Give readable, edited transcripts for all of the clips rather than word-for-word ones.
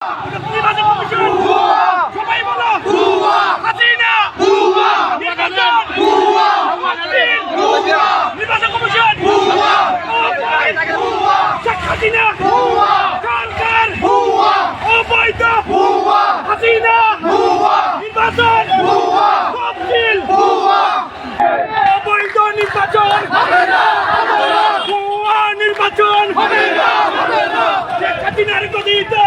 নির্বাচন কমিশন সবাই বলো হাসিনা নির্বাচন কমিশন শেখ হাসিনা সরকার অবৈধ হাসিনা নির্বাচন তফসিল অবৈধ নির্বাচন নির্বাচন শেখ হাসিনার গদিতে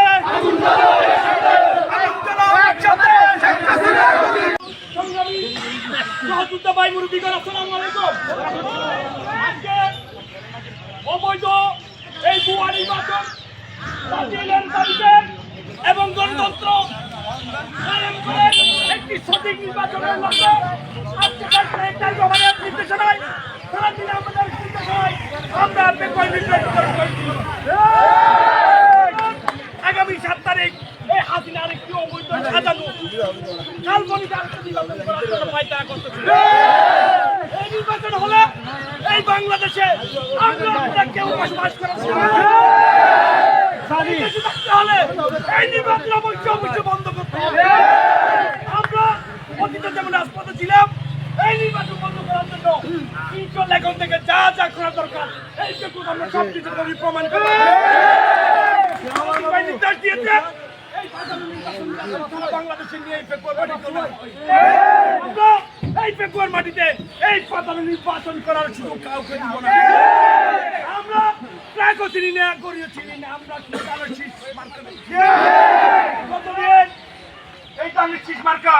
অবৈধ এই ভুয়া নির্বাচন বাতিলের দাবিতে এবং গণতন্ত্র একটি সঠিক নির্বাচনের লক্ষ্যে আজকে জবানের নির্দেশনায় সারা দিনে আমাদের নির্দেশনায় আমরা আগামী 7 তারিখ এই হাসিনার একটি অবৈধ সাজানো কাল্পনিক নির্বাচন করার জন্য পায়তারা করতেছিল। এই নির্বাচন হলে এই বাংলাদেশে আমরা কেউ বসবাস করার হলে এই নির্বাচন অবশ্যই বন্ধ করতে হবে। আমরা অতীতে যেমন রাজপথে ছিলাম এই নির্বাচন বন্ধ করার জন্য এখন থেকে যা যা করা দরকার এই আমরা সব কিছু প্রমাণ করব। নির্দেশ দিয়েছে বাংলাদেশে নিয়ে এই ফেব্রুয়ারি মাটিতে এই পাতানো নির্বাচন করার সুযোগ কাউকে দিব না। আমরা ট্রাকও চিনি না, গড়িও চিনি না, আমরা শীষ মার্কা এই শীষ মার্কা